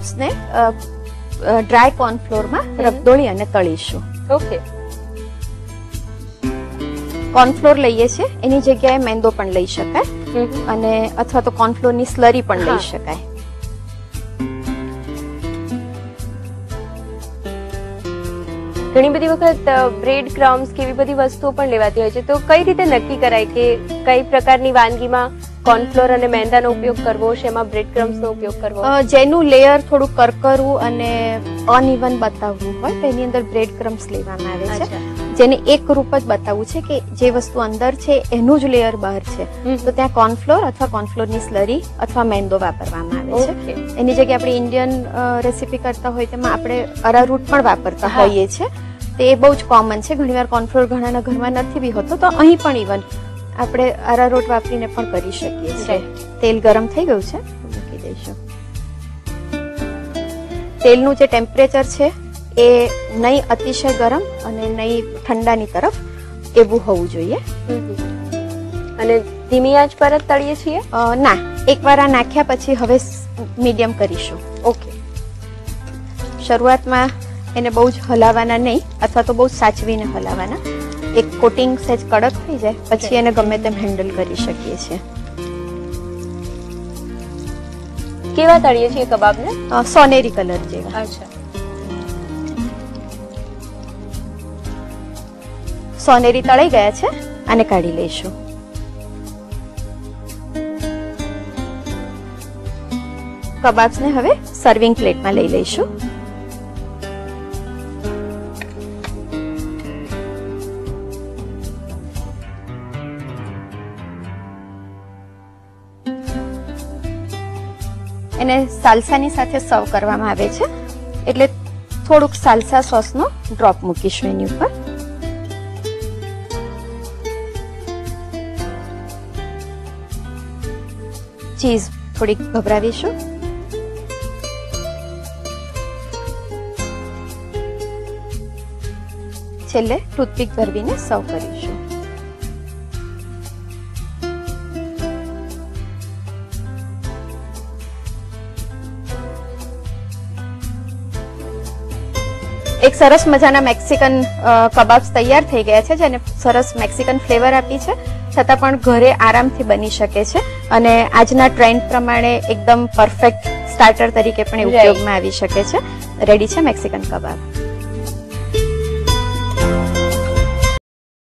Kebabs ને dry cornflour માં રગદોળી અને તળીશું. ઓકે. કોર્નફ્લોર લઈએ છીએ, એની જગ્યાએ મેંદો પણ લઈ શકાય અને અથવા તો કોર્નફ્લોર ની સ્લરી પણ લઈ શકાય. ઘણી બધી વખત બ્રેડ ક્રમ્સ કે એવી બધી વસ્તુઓ પણ લેવાતી હોય છે, તો કઈ રીતે નક્કી કરાય કે કઈ પ્રકારની વાનગીમાં કોર્નફ્લોર અને મેંદાનો ઉપયોગ કરવો છે, એમાં બ્રેડ ક્રમ્સનો ઉપયોગ કરવો? જેનું લેયર થોડું કરકરું અને અનઇવન બતાવવું હોય તો એની અંદર બ્રેડ ક્રમ્સ લેવામાં આવે છે. જેને એક રૂપ જ બતાવવું છે કે જે વસ્તુ અંદર છે એનું જ લેયર બહાર છે, તો ત્યાં કોર્નફ્લોર અથવા કોર્નફ્લોરની સ્લરી અથવા મેંદો વાપરવામાં આવે છે. એની જગ્યાએ આપણે ઇન્ડિયન રેસીપી કરતા હોય તેમાં આપણે અરારૂટ પણ વાપરતા હોઈએ છીએ. તે બહુ જ કોમન છે. ઘણીવાર કોર્નફ્લોર ઘણાના ઘરમાં નથી બી હોતો, તો અહીં પણ ઇવન આપણે અરારોટ વાપરીને પણ કરી શકીએ છીએ. તેલ ગરમ થઈ ગયું છે, મૂકી દઈશું. તેલનું જે ટેમ્પરેચર છે એ નહીં અતિશય ગરમ અને નહીં ઠંડાની તરફ એવું હોવું જોઈએ. અને ધીમી આંચ પર જ તળીએ છીએ? ના, એકવાર આ નાખ્યા પછી હવે મીડિયમ કરીશું. ઓકે. શરૂઆતમાં એને બહુ જ હલાવવાના નહીં, અથવા તો બહુ સાચવીને હલાવવાના. એક કોટિંગ સહેજ કડક થઈ જાય પછી એને ગમે તેમ હેન્ડલ કરી શકીએ છીએ. કેવા તળીએ છીએ કબાબને? સોનેરી કલર જેવા. અચ્છા. સોનેરી તળાઈ ગયા છે, આને કાઢી લઈશું. કબાબ્સને હવે સર્વિંગ પ્લેટમાં લઈ લઈશું. એને સાલ્સાની સાથે સર્વ કરવામાં આવે છે, એટલે થોડુંક સાલ્સા સોસનો ડ્રોપ મૂકીશું એની ઉપર. ચીઝ થોડીક ભભરાવીશું. છેલ્લે ટૂથપીક ભરવીને સર્વ કરીશું. એક સરસ મજાના મેક્સિકન કબાબ્સ તૈયાર થઈ ગયા છે, જેને સરસ મેક્સિકન ફ્લેવર આપી છે, છતાં પણ ઘરે આરામથી બની શકે છે અને આજના ટ્રેન્ડ પ્રમાણે એકદમ પરફેક્ટ સ્ટાર્ટર તરીકે પણ ઉપયોગમાં આવી શકે છે. રેડી છે મેક્સિકન કબાબ.